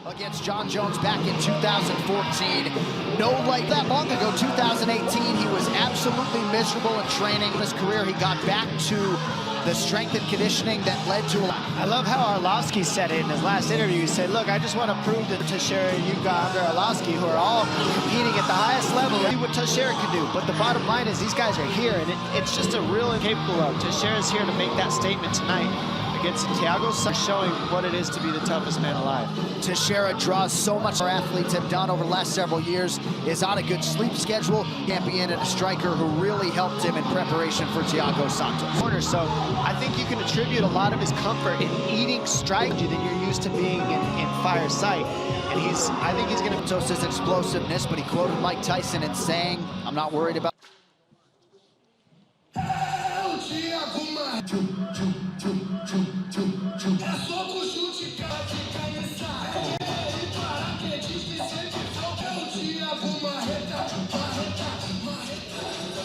Against John Jones back in 2014. No light that long ago, 2018, he was absolutely miserable in training. In his career, he got back to the strength and conditioning that led to a lot. I love how Arlovsky said it in his last interview. He said, look, I just want to prove to Teixeira, Yuga, under Arlovsky, who are all competing at the highest level, see what Teixeira can do. But the bottom line is these guys are here, and it's just a real incapable of. Teixeira's here to make that statement tonight against Thiago Santos, showing what it is to be the toughest man alive. Teixeira draws so much our athletes have done over the last several years, is on a good sleep schedule, champion and a striker who really helped him in preparation for Thiago Santos. So I think you can attribute a lot of his comfort in eating strategy that you're used to being in fire sight. And I think he's going to Santos' explosiveness, but he quoted Mike Tyson in saying, I'm not worried about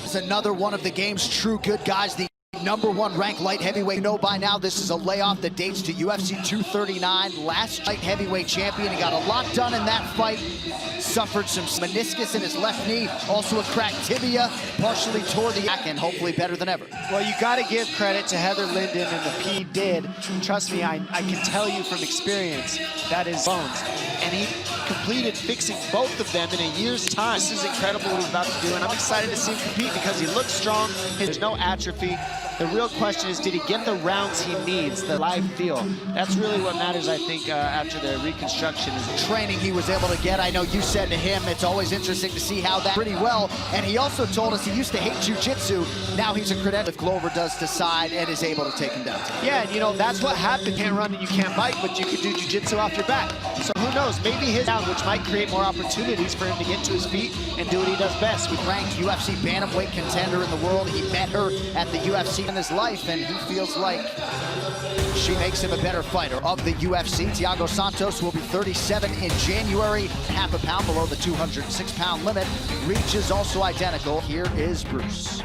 It's another one of the game's true good guys, the #1 ranked light heavyweight. You know by now this is a layoff that dates to UFC 239, last light heavyweight champion. He got a lot done in that fight. Suffered some meniscus in his left knee, also a cracked tibia, partially tore the back, and hopefully better than ever. Well, you got to give credit to Heather Linden and the P did. Trust me, I can tell you from experience that is bones. And he completed fixing both of them in a year's time. This is incredible what he's about to do, and I'm excited to see him compete because he looks strong. There's no atrophy. The real question is, did he get the rounds he needs, the live feel? That's really what matters, I think, after the reconstruction. Is the training he was able to get. I know you said to him, it's always interesting to see how that pretty well. And he also told us he used to hate jiu-jitsu. Now he's a credential if Glover does decide and is able to take him down. Yeah, and you know, that's what happened. You can't run and you can't bite, but you can do jiu-jitsu off your back. So who knows, maybe his down, which might create more opportunities for him to get to his feet and do what he does best. With ranked UFC bantamweight contender in the world, he met her at the UFC in his life, and he feels like she makes him a better fighter of the UFC. Thiago Santos will be 37 in January, half a pound below the 206-pound limit. Reach is also identical. Here is Bruce.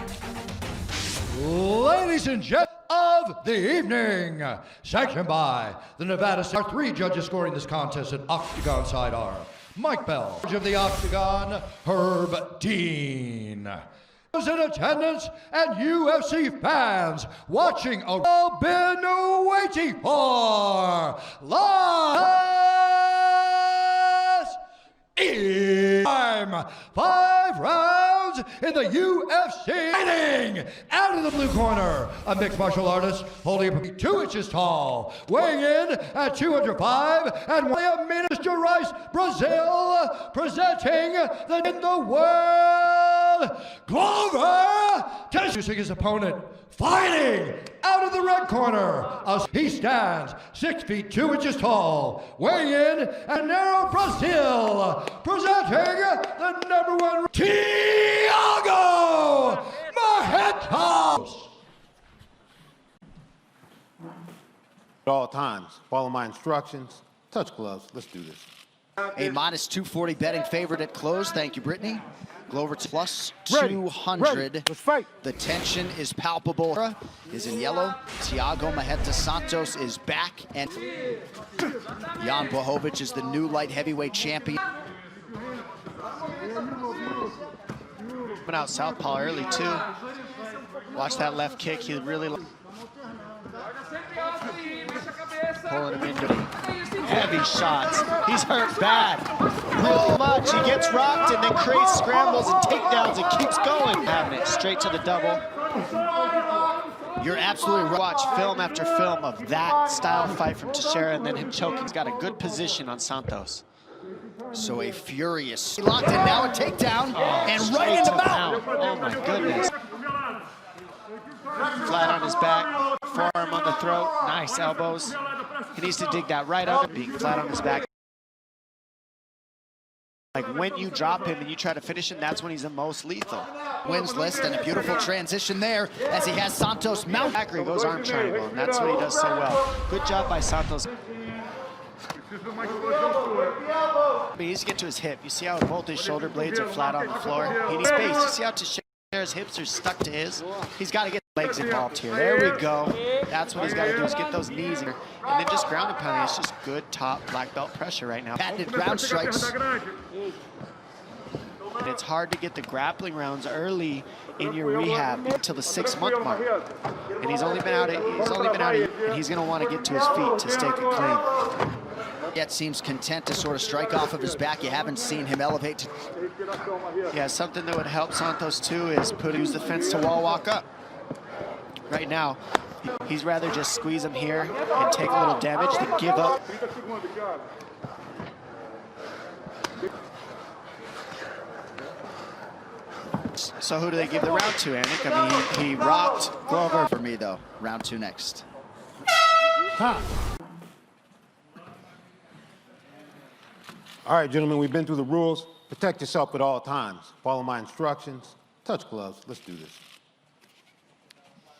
Ladies and gentlemen of the evening, sanctioned by the Nevada State. 3 judges scoring this contest at Octagon side are Mike Bell, judge of the Octagon, Herb Dean. In attendance and UFC fans watching a been waiting for last time. 5 rounds in the UFC. Fighting out of the blue corner, a mixed martial artist holding 2 inches tall, weighing in at 205 and Minas Gerais, Brazil, presenting in the world, Glowver Teicheiring his opponent, fighting out of the red corner. He stands 6 feet 2 inches tall, weighing in at narrow Brazil, presenting the #1 Thiago Santos. At all times, follow my instructions, touch gloves, let's do this. A -240 betting favorite at close. Thank you, Brittany. Glover plus 200. Let's fight. The tension is palpable. Is in yellow. Thiago Santos is back, and Jan Blachowicz is the new light heavyweight champion. Coming out southpaw early too. Watch that left kick. He really pulling him into heavy shots. He's hurt bad. Real much. He gets rocked and then creates scrambles and takedowns and keeps going. Having it straight to the double. You're absolutely right. Watch film after film of that style fight from Teixeira and then him choking. He's got a good position on Santos. So a furious locked in, now a takedown, and right in the mouth. Oh my goodness. Flat on his back, forearm on the throat, nice elbows. He needs to dig that right up, being flat on his back. Like when you drop him and you try to finish him, that's when he's the most lethal. Wins list and a beautiful transition there as he has Santos mount. Back he goes arm triangle, and that's what he does so well. Good job by Santos. He needs to get to his hip. You see how both his shoulder blades are flat on the floor? He needs space. You see how Teixeira's hips are stuck to his? He's got to get legs involved here. There we go. That's what he's got to do, is get those knees in, and then just ground and pounding. It's just good top black belt pressure right now. Patented ground strikes. And it's hard to get the grappling rounds early in your rehab until the 6-month mark. And he's only been out a year, and he's going to want to get to his feet to stay clean. Yet seems content to sort of strike off of his back. You haven't seen him elevate. Yeah, something that would help Santos too is use the fence to wall walk up. Right now, he's rather just squeeze him here and take a little damage than give up. So who do they give the round to, Anik? I mean, he rocked Glover. For me, though, round 2 next. All right, gentlemen, we've been through the rules. Protect yourself at all times. Follow my instructions. Touch gloves. Let's do this.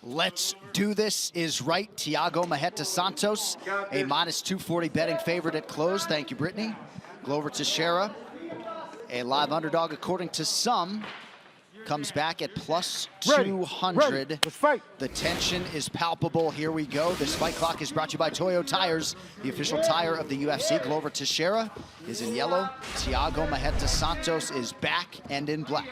Let's do this is right. Teiago Santos, a -240 betting favorite at close. Thank you, Brittany. Glowver Teixeira, a live underdog according to some, comes back at +200. Let's fight. The tension is palpable. Here we go. This fight clock is brought to you by Toyo Tires, the official tire of the UFC. Glowver Teixeira is in yellow. Teiago Santos is back and in black.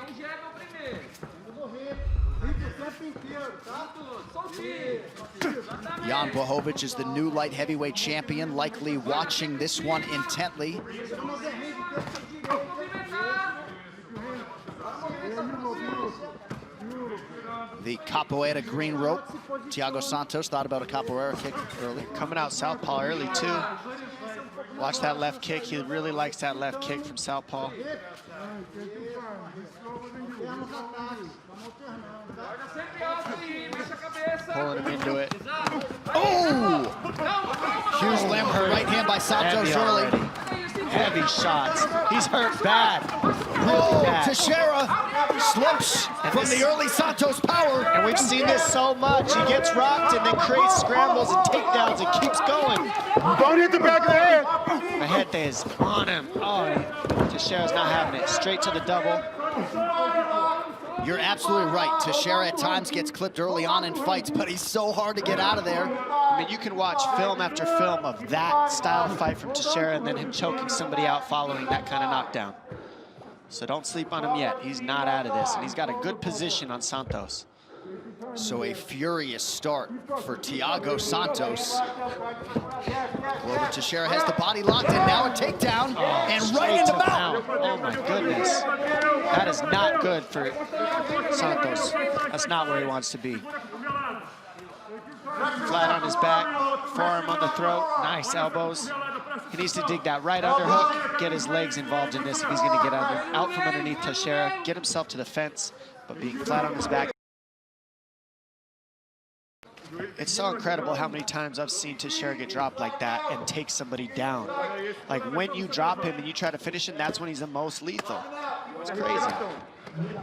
Jan Blachowicz is the new light heavyweight champion, likely watching this one intently. The capoeira green rope. Thiago Santos thought about a capoeira kick early. Coming out southpaw early too. Watch that left kick. He really likes that left kick from southpaw. Pulling him into it. Oh! Huge slam with the right hand by Santos early. Heavy shots. He's hurt bad. Oh, Teixeira slips from the early Santos power. And we've seen this so much. He gets rocked and then creates scrambles and takedowns and keeps going. Don't hit the back of the head. Mahete is on him. Oh, Teixeira's not having it. Straight to the double. You're absolutely right. Teixeira at times gets clipped early on in fights, but he's so hard to get out of there. I mean, you can watch film after film of that style fight from Teixeira and then him choking somebody out following that kind of knockdown. So don't sleep on him yet. He's not out of this, and he's got a good position on Santos. So a furious start for Teiago Santos. Glowver Teixeira has the body locked, and now a takedown, and right in the mouth. Oh my goodness. That is not good for Santos. That's not where he wants to be. Flat on his back, forearm on the throat, nice elbows. He needs to dig that right underhook, get his legs involved in this if he's gonna get out from underneath Teixeira, get himself to the fence, but being flat on his back. It's so incredible how many times I've seen Teixeira get dropped like that and take somebody down. Like when you drop him and you try to finish him, that's when he's the most lethal. It's crazy.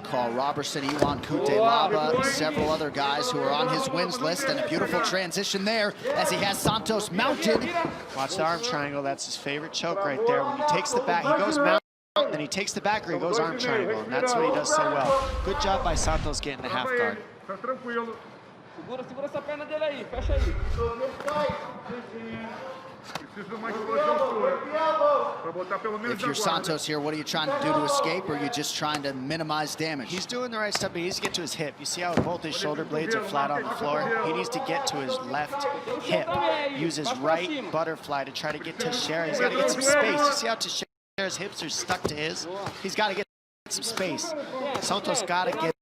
Carl Robertson, Iwan Kutelaba, several other guys who are on his wins list, and a beautiful transition there as he has Santos mounted. Watch the arm triangle. That's his favorite choke right there. When he takes the back, he goes mount, then he takes the back, or he goes arm triangle, and that's what he does so well. Good job by Santos getting the half guard. Segura essa perna dele aí, fecha aí. If you're Santos here, what are you trying to do to escape, or are you just trying to minimize damage? He's doing the right stuff, but he needs to get to his hip. You see how both his shoulder blades are flat on the floor? He needs to get to his left hip. Use his right butterfly to try to get Teixeira. He's got to get some space. You see how Teixeira's hips are stuck to his? He's got to get some space. Santos got to get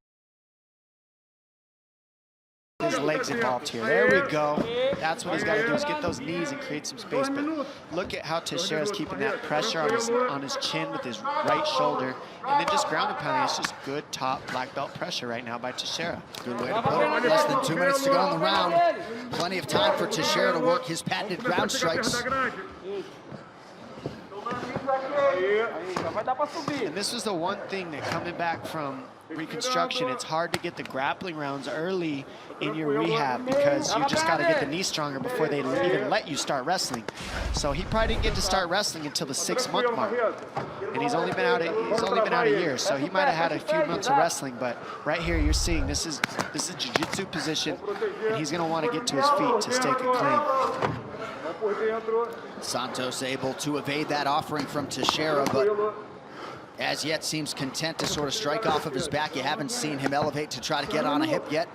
his legs involved here. There we go. That's what he's got to do, is get those knees and create some space. But look at how Teixeira's keeping that pressure on his chin with his right shoulder, and then just ground and pounding. It's just good top black belt pressure right now by Teixeira. Good way to put it. Less than 2 minutes to go in the round. Plenty of time for Teixeira to work his patented ground strikes. And this was the one thing that coming back from reconstruction, it's hard to get the grappling rounds early in your rehab because you just got to get the knee stronger before they even let you start wrestling. So he probably didn't get to start wrestling until the 6-month mark, and he's only been out a year. So he might have had a few months of wrestling, but right here you're seeing this is jiu-jitsu position, and he's going to want to get to his feet to stake a claim. Santos able to evade that offering from Teixeira, but as yet seems content to sort of strike off of his back. You haven't seen him elevate to try to get on a hip yet.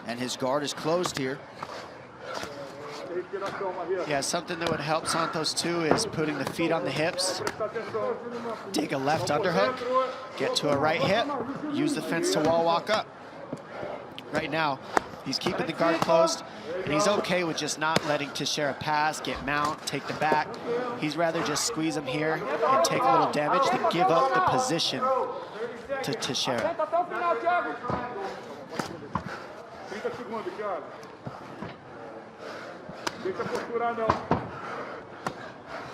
And his guard is closed here. Yeah, something that would help Santos too is putting the feet on the hips, dig a left underhook, get to a right hip, use the fence to wall walk up. Right now, he's keeping the guard closed, and he's okay with just not letting Teixeira pass, get mount, take the back. He's rather just squeeze him here and take a little damage than give up the position to Teixeira.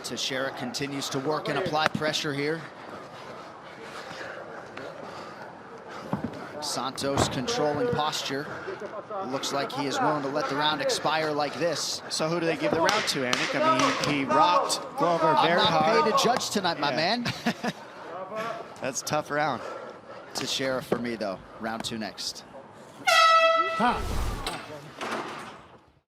Teixeira continues to work and apply pressure here. Santos controlling posture. Looks like he is willing to let the round expire like this. So who do they give the round to, Anik? I mean, he rocked Glowver very hard. I'm not paid to judge tonight, my man. That's a tough round. Teixeira for me, though. Round 2 next. Time.